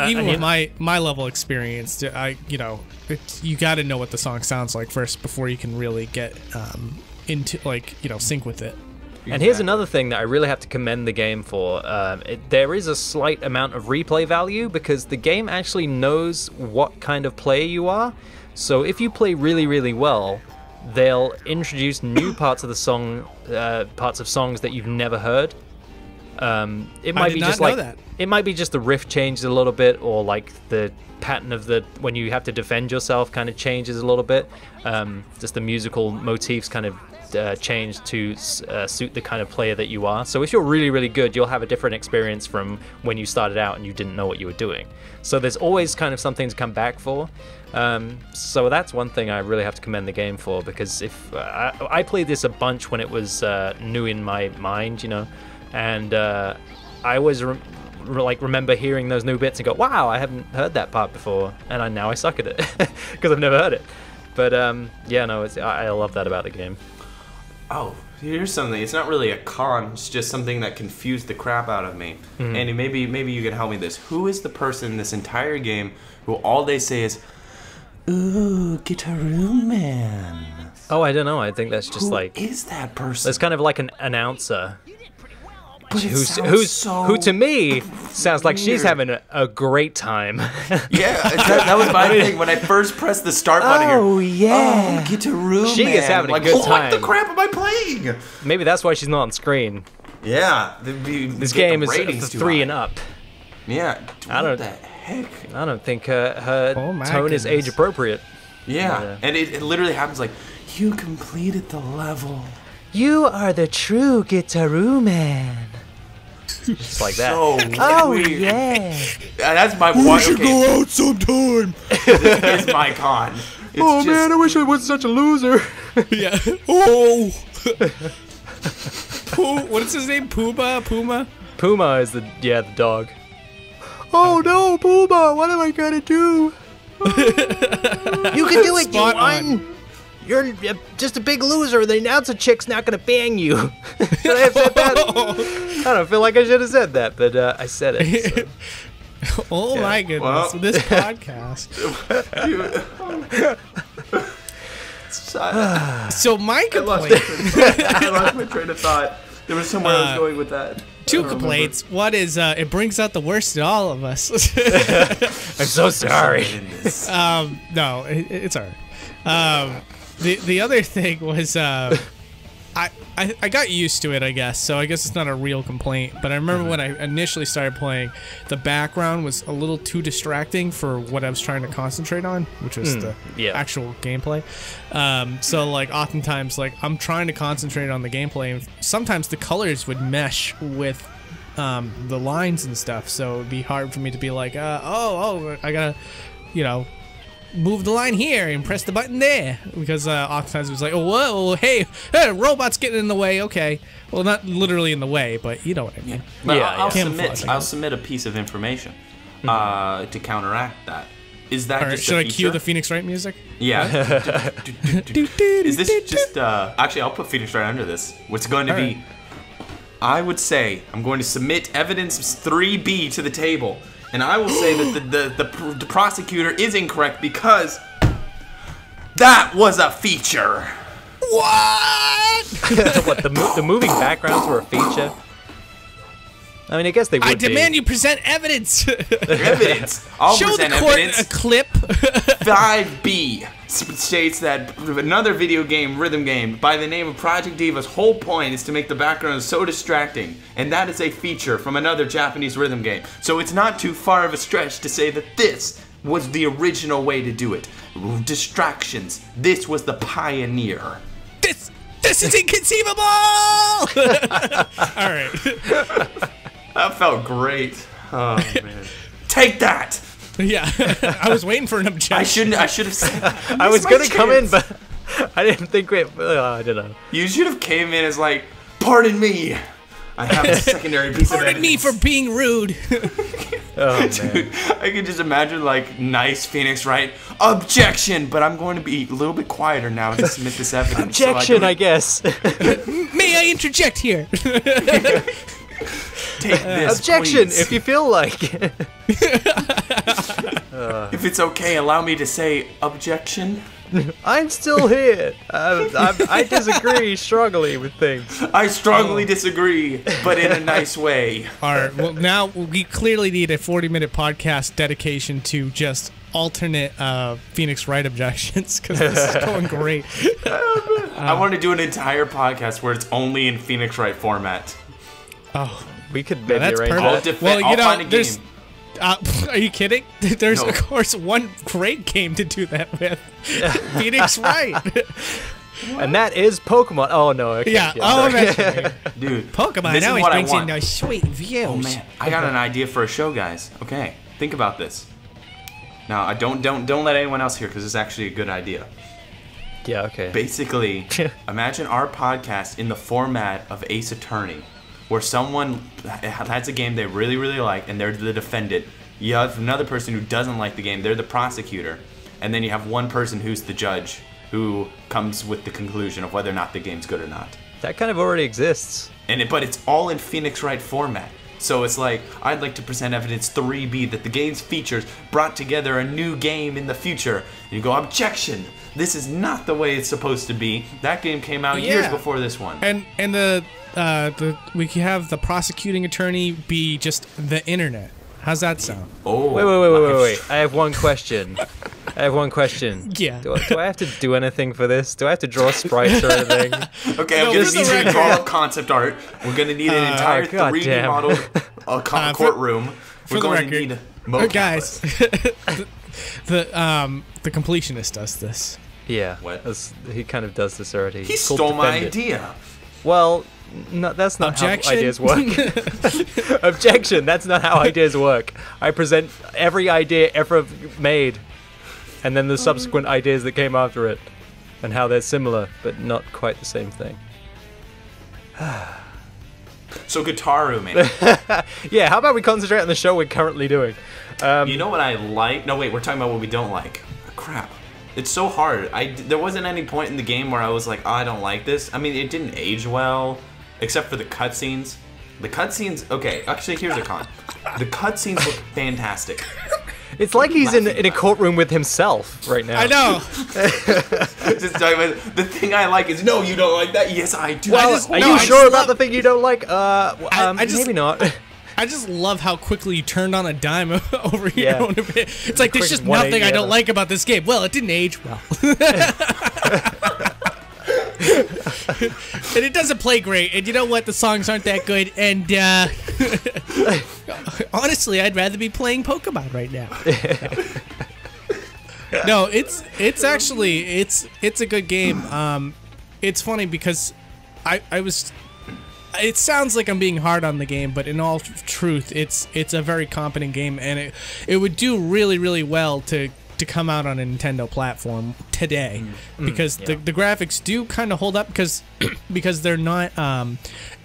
C: Even with my level experience, you got to know what the song sounds like first before you can really get into sync with it.
B: And here's another thing that I really have to commend the game for. There is a slight amount of replay value because the game actually knows what kind of player you are. So if you play really, really well, they'll introduce new parts of the song, parts of songs that you've never heard. It might
C: did
B: be
C: not
B: just
C: know
B: like
C: that.
B: it might be just the riff changed a little bit, or like the pattern of the when you have to defend yourself kind of changes a little bit. Just the musical motifs kind of change to suit the kind of player that you are. So if you're really, really good, you'll have a different experience from when you started out and you didn't know what you were doing. So there's always kind of something to come back for. So that's one thing I really have to commend the game for, because if I played this a bunch when it was new in my mind, and I was like remember hearing those new bits and go, wow, I haven't heard that part before, and now I suck at it because I've never heard it. But yeah, no, I love that about the game.
A: Oh, here's something. It's not really a con. It's just something that confused the crap out of me. Andy, maybe you can help me with this. Who is the person in this entire game who all they say is, "Ooh, Gitaroo man"?
B: Oh, I don't know. I think that's just
A: Who is that person?
B: It's kind of like an announcer.
A: But it sounds
B: Who to me sounds like she's
A: weird.
B: having a great time.
A: Yeah, that was my thing when I first pressed the start button here.
B: Oh, yeah.
A: Oh, Gitaroo
B: She
A: man.
B: is having a
A: like,
B: good
A: What
B: time.
A: the crap am I playing?
B: Maybe that's why she's not on screen.
A: Yeah.
B: This game is for 3 and up.
A: Yeah.
B: I
A: What
B: don't-
A: the heck?
B: I don't think her
C: Oh my
B: tone is
C: goodness.
B: age appropriate.
A: Yeah.
B: Yeah.
A: And it literally happens like, you completed the level.
B: You are the true Gitaroo man. Just like that.
A: So weird.
B: yeah.
A: That's my one. Okay,
C: out sometime.
A: this is my con. It's just,
B: I wish I wasn't such a loser.
C: Yeah. Oh. What is his name? Puma?
B: Puma is the dog. Oh no, Puma! What am I gonna do? You can do it,
C: Spot
B: you won. You're just a big loser. The announcer chick's not gonna bang you. Should I have said that? I don't feel like I should have said that, but I said it. So.
C: Oh my goodness.
A: Well.
C: This podcast. So my
A: I lost my train of thought. There was somewhere I was going with that.
C: Two complaints. One is it brings out the worst in all of us.
B: I'm so sorry.
C: No, it's alright. The other thing was I got used to it, I guess. So I guess it's not a real complaint. But I remember when I initially started playing, the background was a little too distracting for what I was trying to concentrate on, which was the actual gameplay. So like oftentimes, like I'm trying to concentrate on the gameplay, and sometimes the colors would mesh with the lines and stuff. So it'd be hard for me to be like, I gotta, move the line here and press the button there, because oftentimes it was like, oh, whoa, hey, robot's getting in the way. Okay, well, not literally in the way, but you know what I mean.
A: But
B: Yeah,
A: I'll
C: Camouflage, I
A: I'll
C: guess.
A: submit a piece of information to counteract that. Is that
C: All right,
A: just
C: should
A: a
C: I cue
A: feature?
C: the Phoenix Wright music?
A: Yeah. Is this just actually I'll put Phoenix right under this. What's going to be I would say I'm going to submit evidence 3B to the table, and I will say that the prosecutor is incorrect because that was a feature.
C: What?
B: What, the moving backgrounds were a feature? I mean, I guess they would
C: I demand
B: be.
C: you present evidence.
A: Evidence. I'll
C: Show the
A: present
C: court
A: evidence.
C: a clip.
A: 5B states that another video game, rhythm game, by the name of Project Diva's whole point is to make the background so distracting, and that is a feature from another Japanese rhythm game. So it's not too far of a stretch to say that this was the original way to do it. Distractions. This was the pioneer.
C: This is inconceivable. All right.
A: That felt great. Oh man. Take that.
C: Yeah, I was waiting for an objection.
A: I should have said.
B: I was gonna come in, but I didn't think I don't know.
A: You should have came in as like, pardon me. I have a secondary piece of
C: Pardon me
A: evidence.
C: for being rude.
B: Oh man.
A: Dude, I can just imagine like nice Phoenix Wright objection, but I'm going to be a little bit quieter now to submit this evidence. so
B: Objection, I guess.
C: May I interject here?
A: Take this,
B: Objection,
A: please.
B: if you feel like it.
A: If it's okay, allow me to say objection.
B: I'm still here. I disagree strongly with things.
A: I strongly disagree, but in a nice way.
C: All right. Well, now we clearly need a 40-minute podcast dedication to just alternate Phoenix Wright objections, because this is going great.
A: I want to do an entire podcast where it's only in Phoenix Wright format.
C: Oh,
B: We could maybe
C: that's
B: arrange
C: perfect.
B: that.
A: I'll find a
C: there's.
A: game.
C: Are you kidding? There's
A: No.
C: of course one great game to do that with. Phoenix Wright.
B: And that is Pokemon. Oh no. Okay,
C: Yeah.
B: sorry.
C: That's
A: Dude,
C: Pokemon
A: this is
C: always
A: what I
C: brings in
A: want.
C: those sweet views.
A: Oh man, I got an idea for a show, guys. Okay, think about this. Now, I don't let anyone else hear, because it's actually a good idea.
B: Yeah. Okay.
A: Basically, imagine our podcast in the format of Ace Attorney, where someone has a game they really, really like, and they're the defendant. You have another person who doesn't like the game, they're the prosecutor. And then you have one person who's the judge, who comes with the conclusion of whether or not the game's good or not.
B: That kind of already exists.
A: But it's all in Phoenix Wright format. So it's like, I'd like to present evidence 3B that the game's features brought together a new game in the future. And you go, objection! This is not the way it's supposed to be. That game came out years before this one.
C: And we can have the prosecuting attorney be just the internet. How's that sound?
A: Oh,
B: wait. I have one question.
C: Yeah.
B: Do I have to do anything for this? Do I have to draw sprites or anything?
A: Okay, I'm going to need you to draw up concept art. We're going to need an entire 3D model courtroom. We're going to need mocap.
C: Guys, the completionist does this.
B: Yeah.
A: What?
B: He kind of does this already.
A: He stole my idea.
B: Well, no, that's not
C: Objection?
B: how ideas work. Objection! That's not how ideas work. I present every idea ever made, and then the subsequent ideas that came after it, and how they're similar, but not quite the same thing.
A: So Gitaroo, man.
B: Yeah, how about we concentrate on the show we're currently doing?
A: You know what I like? No, wait, we're talking about what we don't like. Crap. It's so hard. There wasn't any point in the game where I was like, oh, I don't like this. I mean, it didn't age well, except for the cutscenes. The cutscenes, okay, actually, here's a con. The cutscenes look fantastic.
B: It's like he's in a courtroom with himself right now.
C: I know.
A: Just talking about, the thing I like is, no, you don't like that. Yes, I do.
B: Well, are you sure about the thing you don't like? Maybe not.
C: I just love how quickly you turned on a dime over here.
B: Yeah.
C: It's like, there's just nothing I don't like about this game. Well, it didn't age well. And it doesn't play great. And you know what? The songs aren't that good. And honestly, I'd rather be playing Pokemon right now. No, it's actually it's a good game. It's funny because I was. It sounds like I'm being hard on the game, but in all truth, it's a very competent game, and it would do really, really well to come out on a Nintendo platform today, because the graphics do kind of hold up because they're not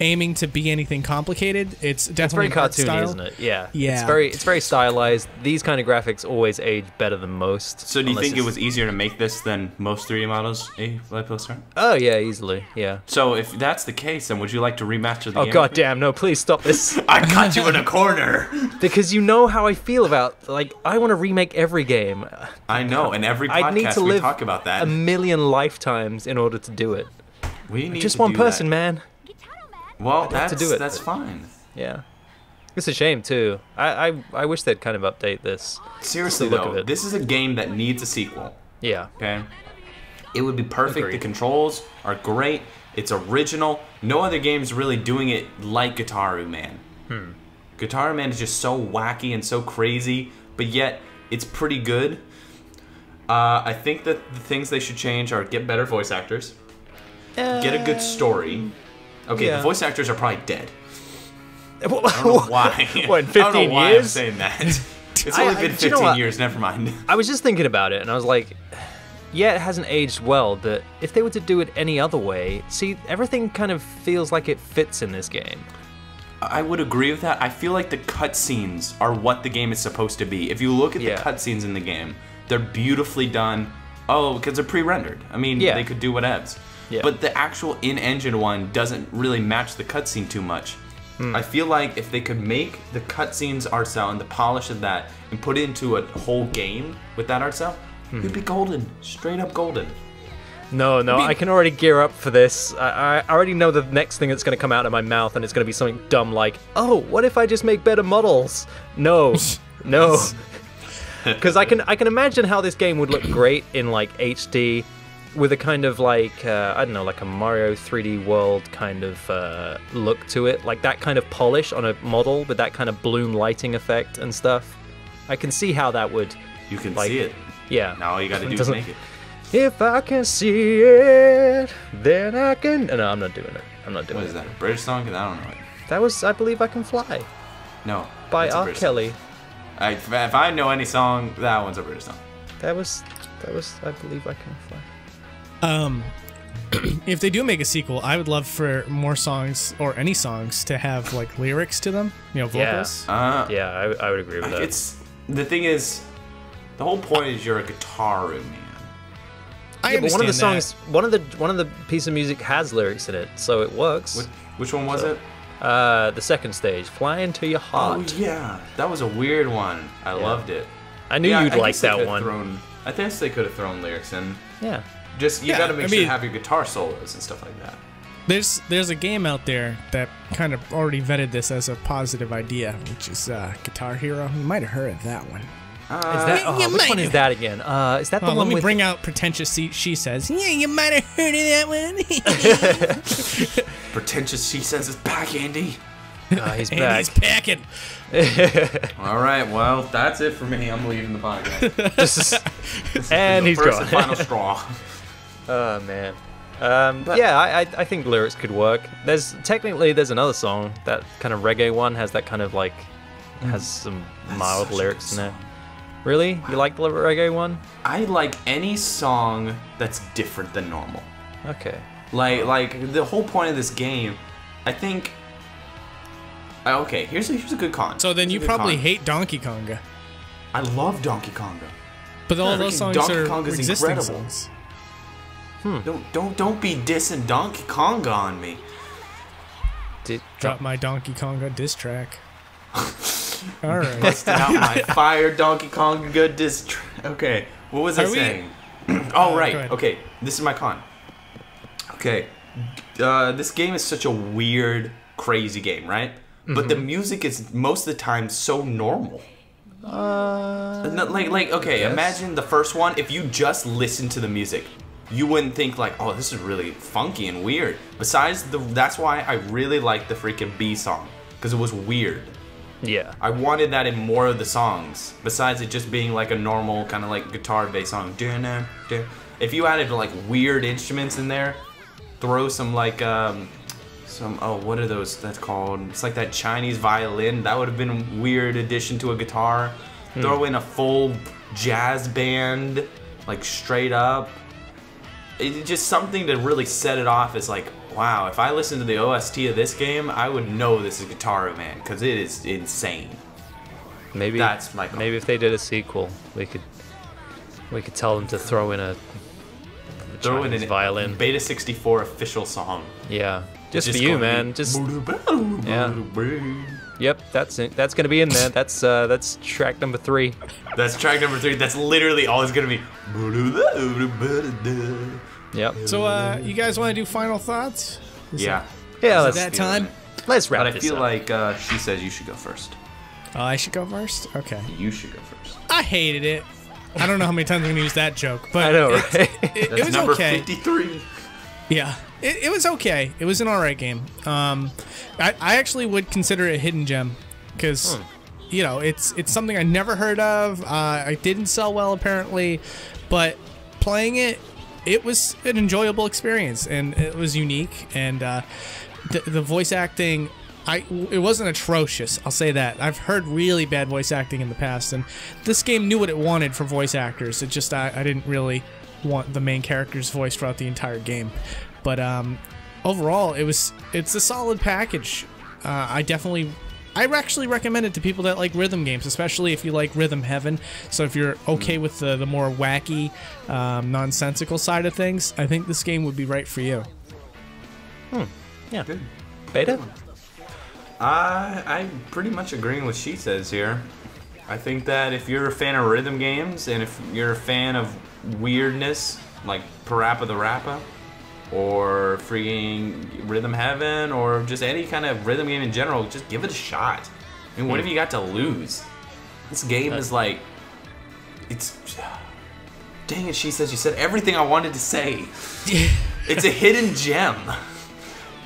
C: aiming to be anything complicated. It's definitely
B: very cartoony, isn't it? Yeah.
C: Yeah.
B: It's very stylized. These kind of graphics always age better than most.
A: So do you think it was easier to make this than most 3D models, a+start?
B: Oh yeah, easily. Yeah.
A: So if that's the case, then would you like to remaster the game?
B: Oh god damn, no, please stop this.
A: I got you in a corner.
B: Because you know how I feel about, like, I want to remake every game.
A: I know, and every
B: I'd need
A: podcast
B: to
A: we
B: live
A: talk about that.
B: a million lifetimes in order to do it.
A: We need
B: Just
A: to
B: one
A: do
B: person,
A: that.
B: man.
A: Well,
B: have to do it.
A: that's fine.
B: Yeah. It's a shame too. I wish they'd kind of update this.
A: Seriously
B: look
A: though,
B: of it.
A: this is a game that needs a sequel.
B: Yeah.
A: Okay? It would be perfect.
B: Agreed.
A: The controls are great. It's original. No other game's really doing it like Gitaroo Man. Gitaroo Man is just so wacky and so crazy, but yet it's pretty good. I think that the things they should change are get better voice actors, get a good story. Okay,
B: yeah.
A: the voice actors are probably dead. I don't know
B: What,
A: why.
B: in
A: I
B: 15
A: don't know why
B: years?
A: I'm saying that. It's only been
B: do you know
A: 15
B: what?
A: years, never mind.
B: I was just thinking about it, and I was like, yeah, it hasn't aged well, but if they were to do it any other way, see, everything kind of feels like it fits in this game.
A: I would agree with that. I feel like the cutscenes are what the game is supposed to be. If you look at the cutscenes in the game, they're beautifully done. Oh, because they're pre-rendered. I mean, they could do whatevs.
B: Yeah.
A: But the actual in-engine one doesn't really match the cutscene too much. I feel like if they could make the cutscenes art style and the polish of that and put it into a whole game with that art style, it'd be golden. Straight up golden.
B: No, I can already gear up for this. I already know the next thing that's going to come out of my mouth, and it's going to be something dumb like, oh, what if I just make better models? No, no. Because I can imagine how this game would look great in, like, HD, with a kind of, like, I don't know, like a Mario 3D World kind of look to it. Like that kind of polish on a model with that kind of bloom lighting effect and stuff. I can see how that would...
A: You can
B: like,
A: see it.
B: Yeah.
A: Now all you gotta do is make it.
B: If I can see it, then I can... No, I'm not doing it. I'm not doing it.
A: What is that, a British song? 'Cause I don't know it.
B: That was I Believe I Can Fly
A: No.
B: by
A: that's a
B: R.
A: British
B: Kelly.
A: song. If I know any song, that one's a British song.
B: That was I Believe I Can Fly.
C: if they do make a sequel, I would love for more songs or any songs to have like lyrics to them, you know, vocals.
B: Yeah, I would agree with that.
A: It's the thing is, the whole point is you're a Gitaroo man.
C: I
B: Yeah, but one of the
C: understand
B: songs, one of the piece of music has lyrics in it, so it works.
A: Which one was it?
B: The second stage, "Fly Into Your Heart."
A: Oh yeah, that was a weird one. I loved it.
B: I knew
A: Yeah,
B: you'd
A: I
B: like
A: guess they
B: that
A: could've
B: one.
A: I guess they could have thrown lyrics in.
B: Yeah.
A: Just you
C: Yeah,
A: got to make
C: I
A: sure you
C: mean-
A: have your guitar solos and stuff like that.
C: There's a game out there that kind of already vetted this as a positive idea, which is Guitar Hero. You might have heard of that one.
B: Is that,
C: you
B: which
C: might
B: one is
C: have.
B: that again? Is that the
C: Oh, let
B: one
C: me
B: with?
C: bring out pretentious. She says, "Yeah, you might have heard of that one."
A: Pretentious, she says, is back, Andy.
B: He's
C: And
B: back.
C: he's packing.
A: All right, well, that's it for me. I'm leaving the podcast.
B: And he's
A: First
B: gone.
A: and final straw.
B: Oh man. Yeah, I think lyrics could work. There's another song, that kind of reggae one has that kind of like has some mild
A: such a
B: lyrics
A: good
B: in there. Really? You like the reggae one?
A: I like any song that's different than normal.
B: Okay.
A: Like the whole point of this game, I think. Okay, here's a good con.
C: So then
A: Here's a
C: you
A: good
C: probably
A: con.
C: hate Donkey Konga.
A: I love Donkey Konga.
C: But all
A: Yeah,
C: those
A: freaking
C: songs
A: Donkey
C: are
A: Kong is
C: existing
A: incredible.
C: songs.
A: Don't be dissing Donkey Konga on me.
C: Drop my Donkey Konga diss track. All right.
A: Busting out my fire Donkey Kong good diss. Okay, what was I
C: Are we-
A: saying? Oh right.
C: go ahead.
A: Okay, this is my con. Okay, this game is such a weird, crazy game, right? But the music is most of the time so normal. Okay,
B: yes.
A: imagine the first one. If you just listen to the music, you wouldn't think like, oh, this is really funky and weird. Besides, that's why I really like the freaking B song, because it was weird.
B: Yeah.
A: I wanted that in more of the songs, besides it just being like a normal kind of like guitar-based song. If you added like weird instruments in there, throw some like what are those? That's called. It's like that Chinese violin. That would have been a weird addition to a guitar. Throw in a full jazz band, like straight up. It's just something to really set it off as like, wow, if I listen to the OST of this game, I would know this is Gitaroo, man, because it is insane.
B: Maybe
A: That's my call.
B: maybe if they did a sequel, we could tell them to throw in a
A: Throw in
B: Chinese
A: an
B: violin.
A: Beta 64 official song.
B: Yeah. Just for
A: Just
B: you,
A: gonna
B: man.
A: be-
B: Just yep. That's it. That's gonna be in there. That's track number 3.
A: That's track number 3. That's literally all it's gonna be.
B: Yep.
C: So, you guys want to do final thoughts?
A: Yeah.
B: Yeah.
C: Is
B: Let's
C: that time?
B: let's wrap
A: But I
B: this
A: feel
B: up.
A: like she says you should go first.
C: Oh, I should go first? Okay.
A: You should go first.
C: I hated it. I don't know how many times I'm going to use that joke, but
B: I know, right?
C: it
A: That's
C: was
A: number
C: okay.
A: 53.
C: Yeah, it was okay. It was an alright game. I actually would consider it a hidden gem because, you know, it's something I never heard of. It didn't sell well apparently, but playing it, it was an enjoyable experience and it was unique. And the voice acting, it wasn't atrocious. I'll say that. I've heard really bad voice acting in the past, and this game knew what it wanted for voice actors. It just I didn't really want the main character's voice throughout the entire game. But overall, it's a solid package. I actually recommend it to people that like rhythm games, especially if you like Rhythm Heaven. So if you're okay with the more wacky, nonsensical side of things, I think this game would be right for you.
B: Yeah. Beta?
A: I'm pretty much agreeing with she says here. I think that if you're a fan of rhythm games and if you're a fan of weirdness, like Parappa the Rappa, or freaking Rhythm Heaven, or just any kind of rhythm game in general, just give it a shot. I mean, what have you got to lose? This game is like, it's... Dang it, she says you said everything I wanted to say. It's a hidden gem.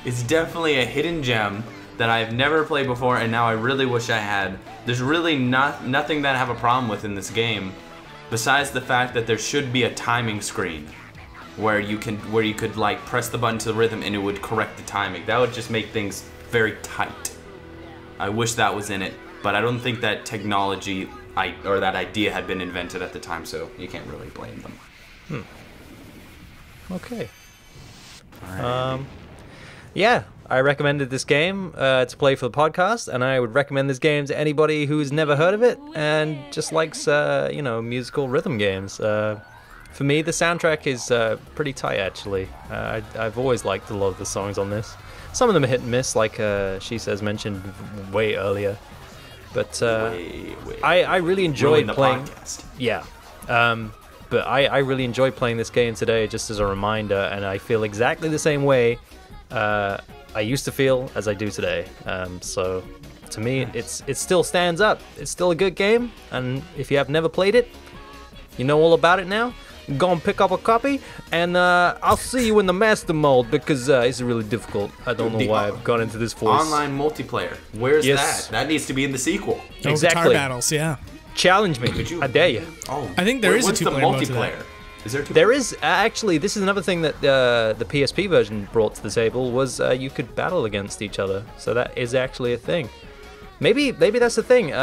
A: It's definitely a hidden gem that I've never played before, and now I really wish I had. There's really nothing that I have a problem with in this game, besides the fact that there should be a timing screen where you could like press the button to the rhythm and it would correct the timing. That would just make things very tight. I wish that was in it, but I don't think that technology or that idea had been invented at the time, so you can't really blame them.
B: Okay. Yeah, I recommended this game to play for the podcast, and I would recommend this game to anybody who's never heard of it and just likes, musical rhythm games. For me, the soundtrack is pretty tight, actually. I've always liked a lot of the songs on this. Some of them are hit and miss, like She Says mentioned way earlier. But I really enjoyed playing.
A: Podcast.
B: Yeah. But I really enjoyed playing this game today, just as a reminder, and I feel exactly the same way I used to feel as I do today. So to me, it still stands up. It's still a good game, and if you have never played it, you know all about it now. Go and pick up a copy, and I'll see you in the master mode, because it's really difficult. I don't know why I've gone into this voice.
A: Online multiplayer. Where's
B: Yes.
A: that? That needs to be in the sequel.
C: No
B: Exactly.
C: guitar battles, yeah.
B: Challenge me.
A: Could you-
B: I dare you.
A: Oh,
C: I think there is a
A: what's the
C: two-player mode to that.
A: multiplayer? Is there two?
B: There is actually. This is another thing that the PSP version brought to the table was you could battle against each other. So that is actually a thing. Maybe that's the thing.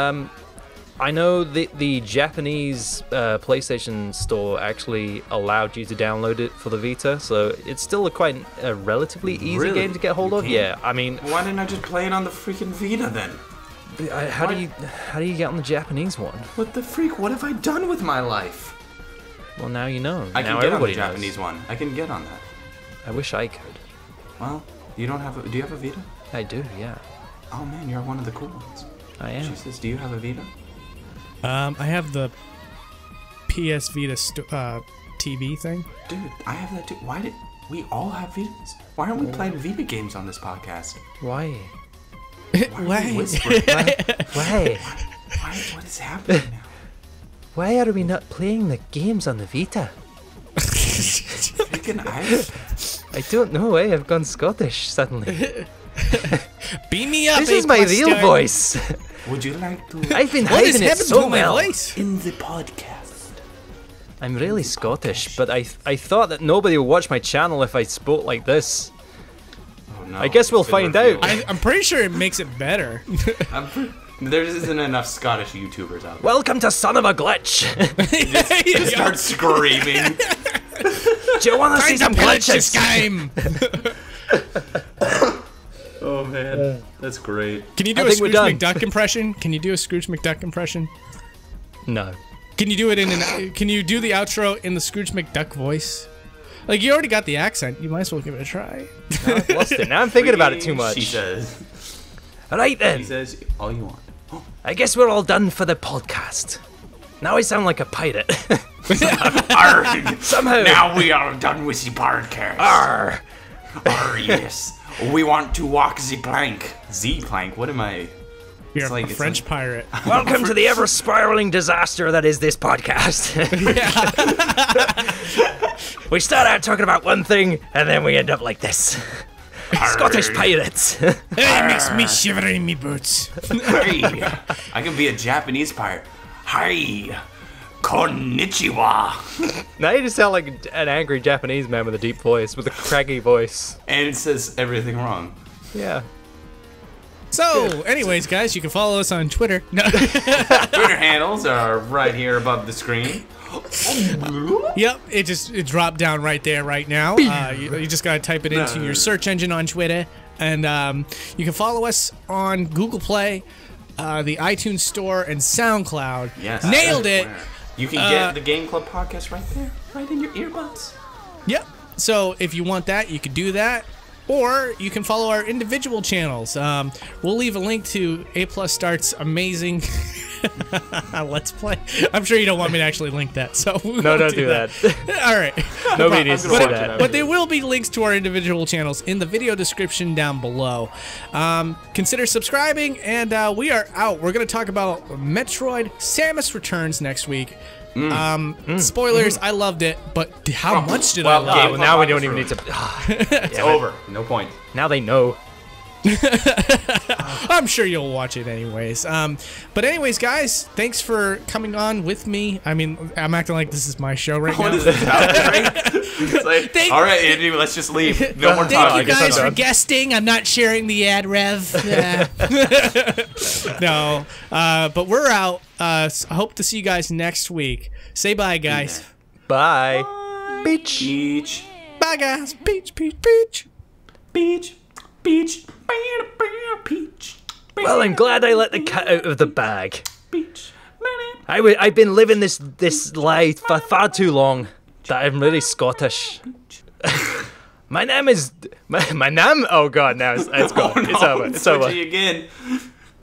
B: I know the Japanese PlayStation store actually allowed you to download it for the Vita, so it's still quite a relatively easy
A: Really?
B: game to get hold
A: You
B: of.
A: can?
B: Yeah, I mean,
A: Why didn't I just play it on the freaking Vita then?
B: how do you get on the Japanese one?
A: What the freak? What have I done with my life?
B: Well, now you know.
A: I
B: now
A: can get on the
B: everybody
A: Japanese
B: knows.
A: one. I can get on that.
B: I wish I could.
A: Well, you don't have a... Do you have a Vita?
B: I do. Yeah,
A: Oh man, you're one of the cool ones.
B: I am.
A: She says, do you have a Vita?
C: I have the PS Vita TV thing.
A: Dude, I have that too. Why did... We all have Vitas. Why aren't we playing Vita games on this podcast?
B: Why?
A: Why are we whispering?
B: Why?
A: What is happening now?
B: Why are we not playing the games on the Vita?
A: Freaking Irish.
B: I don't know. I've gone Scottish suddenly.
C: Beam me up.
B: This is my real
C: A+start.
B: voice.
A: Would you like to...
B: I've been
C: What is
B: hiding it
C: happening
B: so
C: to my
B: well.
C: voice?
A: In the podcast.
B: I'm really Scottish, but I thought that nobody would watch my channel if I spoke like this.
A: Oh, no,
B: I guess we'll
A: it's been
B: find out.
A: revealed.
C: I'm pretty sure it makes it better.
A: There isn't enough Scottish YouTubers out there.
B: Welcome to Son of a Glitch.
A: Just start screaming.
B: Do you want to see some glitches?
C: game.
A: Oh man, that's great.
C: Can you do
B: I
C: a
B: think we're
C: Scrooge
B: done.
C: McDuck impression? Can you do a Scrooge McDuck impression?
B: No.
C: Can you do it in an? Can you do the outro in the Scrooge McDuck voice? Like you already got the accent, you might as well give it a try.
B: Now I've lost it. Now I'm thinking about it too
A: She
B: much.
A: says.
B: Right
A: She
B: then.
A: says all you want.
B: I guess we're all done for the podcast. Now I sound like a pirate.
A: Arr,
B: Somehow.
A: now we are done with the podcast.
B: Arr.
A: Arr, yes. We want to walk the plank. The plank? What am I?
C: You're
A: like-
C: a
A: it's
C: French
A: like-
C: pirate.
B: Welcome to the ever spiraling disaster that is this podcast. We start out talking about one thing, and then we end up like this. Scottish pirates.
C: It makes me shiver in me boots.
A: Hey, I can be a Japanese pirate. Hi, konnichiwa.
B: Now you just sound like an angry Japanese man with a deep voice, with a craggy voice.
A: And it says everything wrong.
B: Yeah.
C: So, anyways, guys, you can follow us on Twitter. No.
A: Twitter handles are right here above the screen.
C: Yep, it dropped down right there right now. You just gotta type it into your search engine on Twitter, and you can follow us on Google Play, the iTunes Store, and SoundCloud.
A: Yes.
C: Nailed it.
A: You can get the Game Club podcast right there, right in your earbuds.
C: Yep. So if you want that, you can do that. Or you can follow our individual channels. We'll leave a link to A+start's amazing Let's Play. I'm sure you don't want me to actually link that, so we
B: No,
C: won't
B: don't do that.
C: All right.
B: Nobody needs to
A: gonna
B: see
A: watch
B: that.
A: it.
C: But there will be links to our individual channels in the video description down below. Consider subscribing, and we are out. We're going to talk about Metroid Samus Returns next week. Spoilers, I loved it, but how much did I
A: well,
C: love
B: Ah,
C: it?
B: well, now we don't even need to.
A: It's over. No point.
B: Now they know.
C: I'm sure you'll watch it anyways. But anyways, guys, thanks for coming on with me. I mean, I'm acting like this is my show right
A: What
C: now.
A: is this? It's like,
C: Thank-
A: all right, Andy, let's just leave. No more
C: Thank
A: talking.
C: you guys for guesting. I'm not sharing the ad rev. No, but we're out. I hope to see you guys next week. Say bye, guys.
B: Bye.
A: Beach.
C: Bye, guys. Peach, peach, peach.
A: Peach, peach, peach.
B: Well, I'm glad I let the cat out of the bag.
A: Peach.
B: I've been living this life for far too long that I'm really Scottish. my name is my name. Oh God, now it's gone.
A: Oh, no,
B: It's over. It's over.
A: Again.